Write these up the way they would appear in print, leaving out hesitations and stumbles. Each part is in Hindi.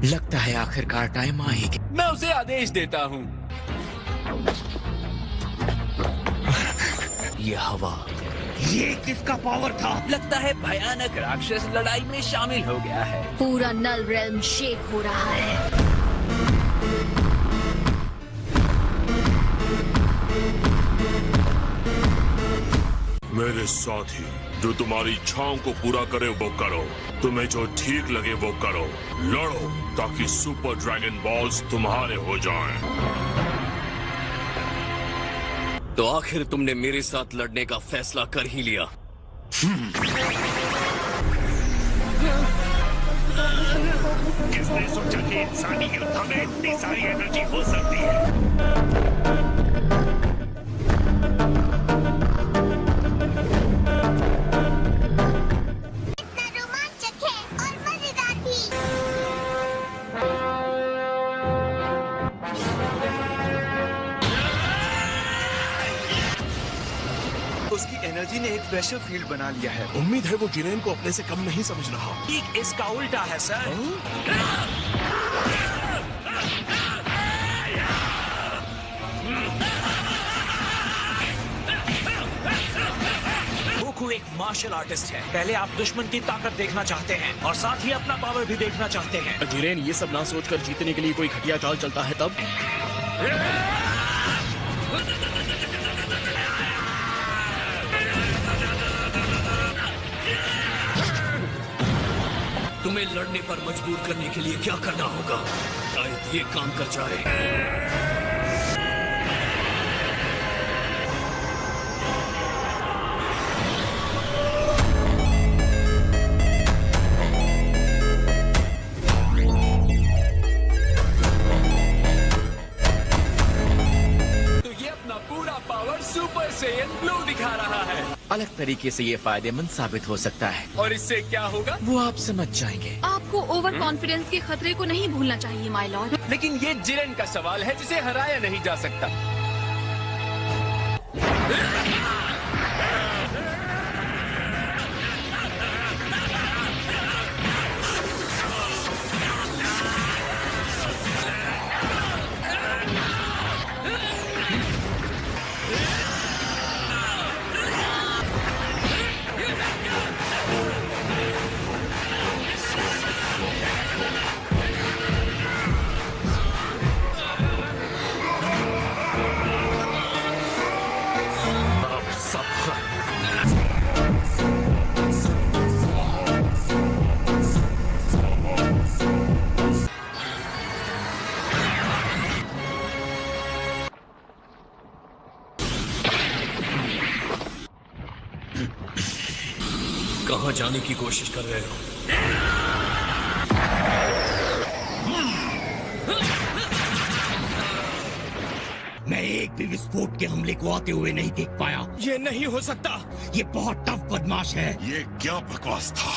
लगता है आखिरकार टाइम आ ही गया। मैं उसे आदेश देता हूँ। ये हवा, ये किसका पावर था? लगता है भयानक राक्षस लड़ाई में शामिल हो गया है। पूरा नल रेल्म शेक हो रहा है। मेरे साथी, जो तुम्हारी इच्छाओं को पूरा करे वो करो, तुम्हें जो ठीक लगे वो करो। लड़ो ताकि सुपर ड्रैगन बॉल्स तुम्हारे हो जाएं। तो आखिर तुमने मेरे साथ लड़ने का फैसला कर ही लिया। किसने सोचा कि इंसानी युद्ध में इतनी सारी एनर्जी हो सकती है? उसकी एनर्जी ने एक प्रेशर फील्ड बना लिया है। उम्मीद है वो जिरेन को अपने से कम नहीं समझ रहा। ठीक इसका उल्टा है सर। गोकू एक मार्शल आर्टिस्ट है। पहले आप दुश्मन की ताकत देखना चाहते हैं और साथ ही अपना पावर भी देखना चाहते हैं। जिरेन ये सब ना सोचकर जीतने के लिए कोई घटिया चाल चलता है तब। तुम्हें लड़ने पर मजबूर करने के लिए क्या करना होगा? शायद ये काम कर जाए। तो ये अपना पूरा पावर सुपर सेयन ब्लू दिखा रहा है। अलग तरीके से ये फायदेमंद साबित हो सकता है। और इससे क्या होगा? वो आप समझ जाएंगे। आपको ओवर कॉन्फिडेंस के खतरे को नहीं भूलना चाहिए माय लॉर्ड। लेकिन ये जिरेन का सवाल है जिसे हराया नहीं जा सकता। कहाँ जाने की कोशिश कर रहे हो? मैं एक भी विस्फोट के हमले को आते हुए नहीं देख पाया। ये नहीं हो सकता। ये बहुत टफ बदमाश है। ये क्या बकवास था?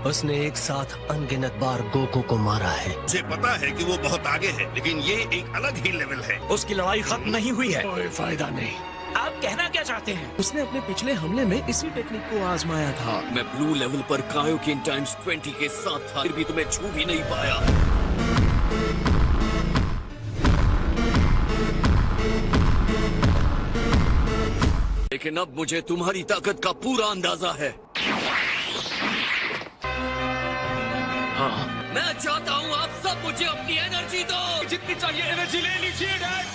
उसने एक साथ अनगिनत बार गोकू को मारा है। मुझे पता है कि वो बहुत आगे है, लेकिन ये एक अलग ही लेवल है। उसकी लड़ाई खत्म नहीं हुई है। कोई फायदा नहीं। आप कहना क्या चाहते हैं? उसने अपने पिछले हमले में इसी टेक्निक को आजमाया था। मैं ब्लू लेवल पर कायोकिन टाइम्स 20 के साथ था, फिर भी तुम्हें छू भी नहीं पाया। लेकिन अब मुझे तुम्हारी ताकत का पूरा अंदाजा है। हाँ, मैं चाहता हूँ आप सब मुझे अपनी एनर्जी दो। जितनी चाहिए एनर्जी ले लीजिए डैड।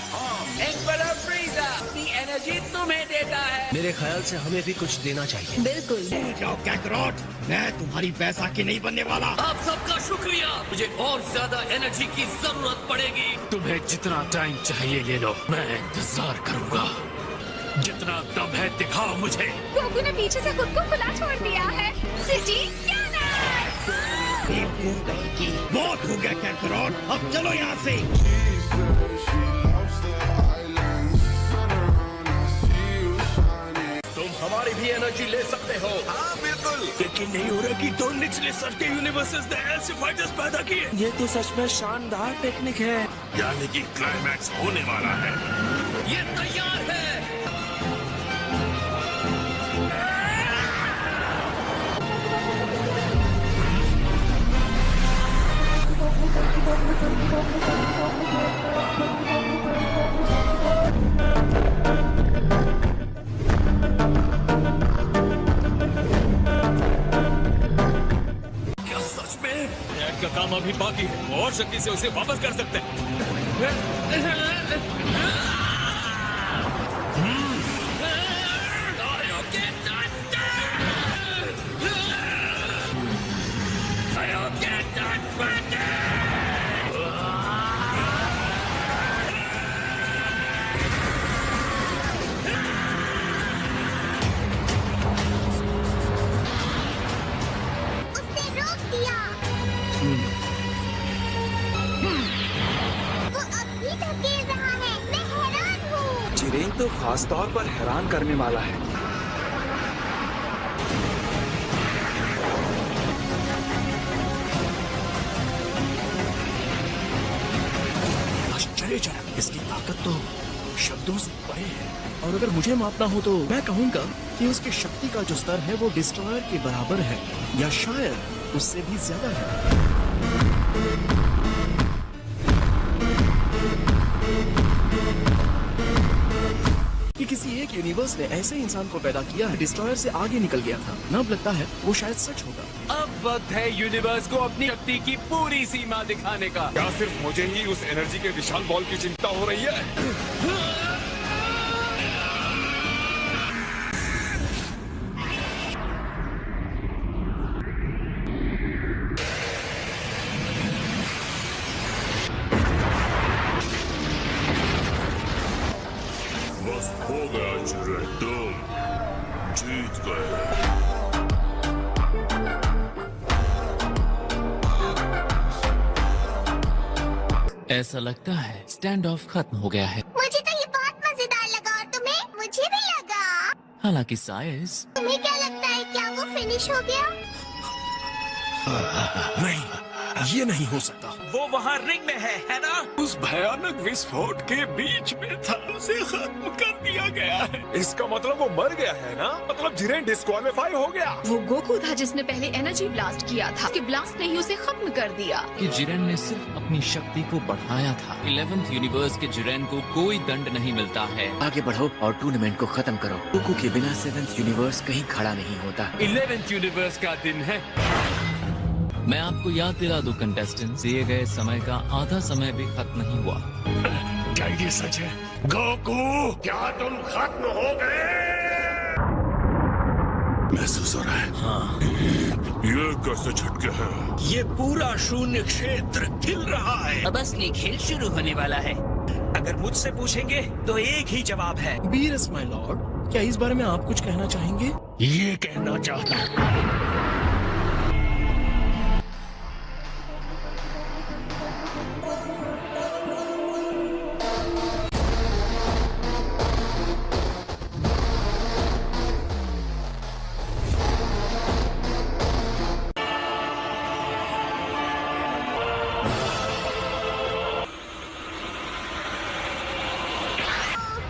एम्परर फ्रीज़र अपनी एनर्जी तुम्हें देता है। मेरे ख्याल से हमें भी कुछ देना चाहिए। बिल्कुल। जाओ कैकरॉट, मैं तुम्हारी बैसाखी नहीं बनने वाला। आप सबका शुक्रिया। मुझे और ज्यादा एनर्जी की जरूरत पड़ेगी। तुम्हें जितना टाइम चाहिए ले लो, मैं इंतजार करूंगा। जितना दम है दिखाओ मुझे। गोकू ने पीछे से खुद को खुला छोड़ दिया है। जी क्या बहुत हो गया कैकरॉट, अब चलो यहाँ से। तुम हमारी भी एनर्जी ले सकते हो। हाँ बिल्कुल। लेकिन नहीं हो रहा कि दो निचले स्तर के यूनिवर्सेस ने ऐसे फाइटर्स पैदा किए। ये तो सच में शानदार टेक्निक है। यानी कि क्लाइमैक्स होने वाला है। ये तैयार है। काम अभी बाकी है और शक्ति से उसे वापस कर सकते हैं। उसने रोक दिया। वो अब भी धकेल रहा है। मैं हैरान हूँ। जिरेन तो खास तौर पर हैरान करने वाला है। आश्चर्यजनक, इसकी ताकत तो शब्दों से परे है। और अगर मुझे मापना हो तो मैं कहूंगा कि उसकी शक्ति का जो स्तर है वो डिस्ट्रॉयर के बराबर है या शायद उससे भी ज्यादा है। कि किसी एक यूनिवर्स ने ऐसे इंसान को पैदा किया है डिस्ट्रॉयर से आगे निकल गया था। न अब लगता है वो शायद सच होगा। अब वक्त है यूनिवर्स को अपनी शक्ति की पूरी सीमा दिखाने का। क्या सिर्फ मुझे ही उस एनर्जी के विशाल बॉल की चिंता हो रही है? बस हो गया जिरेन, तुम जीत गए। ऐसा लगता है स्टैंड ऑफ खत्म हो गया है। मुझे तो ये बहुत मजेदार लगा और तुम्हें? मुझे भी लगा। हालांकि साइज, तुम्हें क्या लगता है, क्या वो फिनिश हो गया? नहीं, ये नहीं हो सकता। वो वहाँ रिंग में है ना? उस भयानक विस्फोट के बीच में था, उसे खत्म कर दिया गया है। इसका मतलब वो मर गया है ना? मतलब जिरेन डिस्क्वालीफाई हो गया। वो गोकू था जिसने पहले एनर्जी ब्लास्ट किया था। उसके ब्लास्ट ने ही उसे खत्म कर दिया। कि जिरेन ने सिर्फ अपनी शक्ति को बढ़ाया था। 11th यूनिवर्स के जिरेन को कोई दंड नहीं मिलता है। आगे बढ़ो और टूर्नामेंट को खत्म करो। गोकू के बिना 7th यूनिवर्स कहीं खड़ा नहीं होता। 11th यूनिवर्स का दिन है। मैं आपको याद दिला दूं कंटेस्टेंट, दिए गए समय का आधा समय भी खत्म नहीं हुआ। क्या ये सच है? गोकू, क्या तुम खत्म हो गए? महसूस हो रहा है। हाँ, ये कैसे झटके हैं? ये पूरा शून्य क्षेत्र हिल रहा है। अब असली खेल शुरू होने वाला है। अगर मुझसे पूछेंगे तो एक ही जवाब है। बीरस माय लॉर्ड, क्या इस बारे में आप कुछ कहना चाहेंगे? ये कहना चाहता हूँ।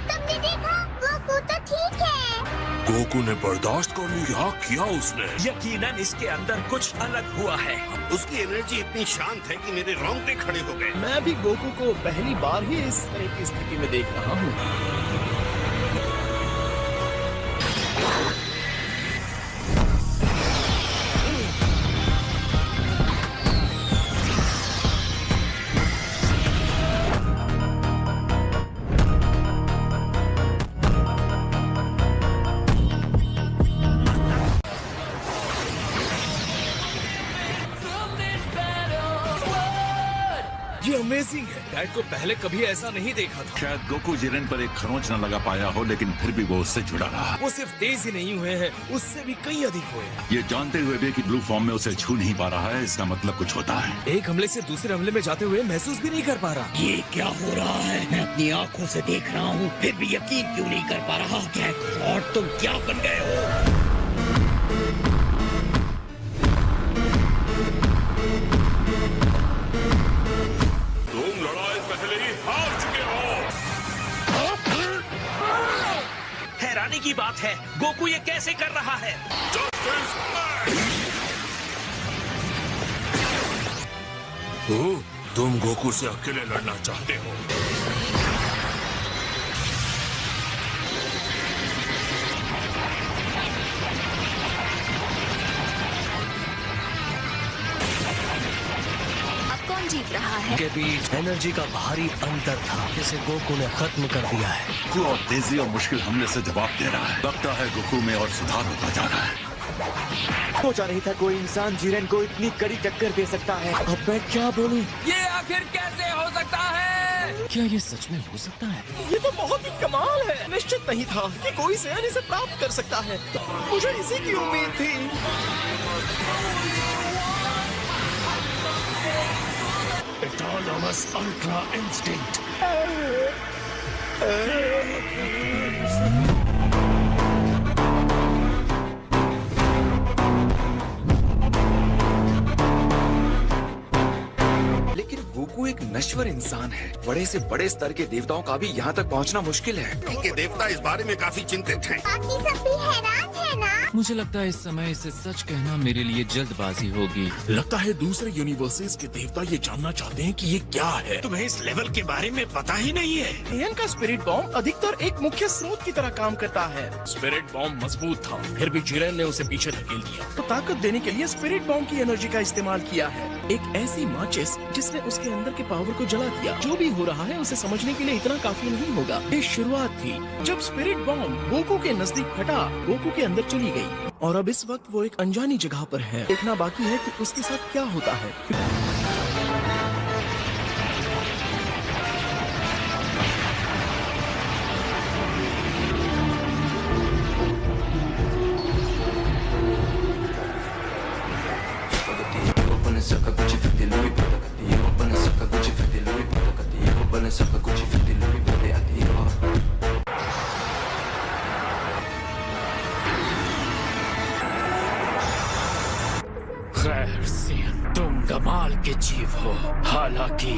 तुमने देखा? गोकू तो ठीक है। गोकू ने बर्दाश्त कर लिया। किया उसने? यकीनन इसके अंदर कुछ अलग हुआ है। उसकी एनर्जी इतनी शांत है कि मेरे रोंगटे खड़े हो गए। मैं भी गोकू को पहली बार ही इस तरह की स्थिति में देख रहा हूँ। ये अमेजिंग है। डैड को पहले कभी ऐसा नहीं देखा था। शायद गोकू जिरेन पर एक खरोंच न लगा पाया हो, लेकिन फिर भी वो उससे जुड़ा रहा। वो सिर्फ तेज ही नहीं हुए हैं, उससे भी कई अधिक हुए हैं। ये जानते हुए भी कि ब्लू फॉर्म में उसे छू नहीं पा रहा है, इसका मतलब कुछ होता है। एक हमले से दूसरे हमले में जाते हुए महसूस भी नहीं कर पा रहा। ये क्या हो रहा है? मैं अपनी आंखों से देख रहा हूँ, फिर भी यकीन क्यों नहीं कर पा रहा? और तुम क्या बन गए हो? तुम लड़ाई पहले ही हार चुके हो। हैरानी की बात है, गोकू ये कैसे कर रहा है? तुम गोकू से अकेले लड़ना चाहते हो? रहा है। के बीच एनर्जी का भारी अंतर था जिसे गोकू ने खत्म कर दिया है। गोकू और तेजी और मुश्किल हमले से जवाब दे रहा है। लगता है गोकू में और सुधार होता जा रहा है। सोचा नहीं था कोई इंसान जिरेन को इतनी कड़ी टक्कर दे सकता है। अब मैं क्या बोलूं? ये आखिर कैसे हो सकता है? क्या ये सच में हो सकता है? ये तो बहुत ही कमाल है। निश्चित नहीं था कि कोई सैन इसे प्राप्त कर सकता है। मुझे इसी की उम्मीद थी। Autonomous Ultra Instinct. लेकिन गोकू एक नश्वर इंसान है। बड़े से बड़े स्तर के देवताओं का भी यहाँ तक पहुँचना मुश्किल है। के देवता इस बारे में काफी चिंतित हैं। बाकी सब भी हैरान है ना? मुझे लगता है इस समय इसे सच कहना मेरे लिए जल्दबाजी होगी। लगता है दूसरे यूनिवर्सेस के देवता ये जानना चाहते हैं कि ये क्या है। तुम्हें इस लेवल के बारे में पता ही नहीं है। एन का स्पिरिट बॉम्ब अधिकतर एक मुख्य स्रोत की तरह काम करता है। स्पिरिट बॉम्ब मजबूत था, फिर भी जिरेन ने उसे पीछे धकेल दिया। तो ताकत देने के लिए स्पिरिट बॉम्ब की एनर्जी का इस्तेमाल किया है। एक ऐसी माचिस जिसने उसके अंदर के पावर को जला दिया। जो भी हो रहा है उसे समझने के लिए इतना काफी नहीं होगा। ये शुरुआत थी जब स्पिरिट बॉम्ब गोकू के नजदीक फटा, गोकू के अंदर चली गई और अब इस वक्त वो एक अनजानी जगह पर है। देखना बाकी है कि उसके साथ क्या होता है। खैर सियन, तुम कमाल के जीव हो। हालांकि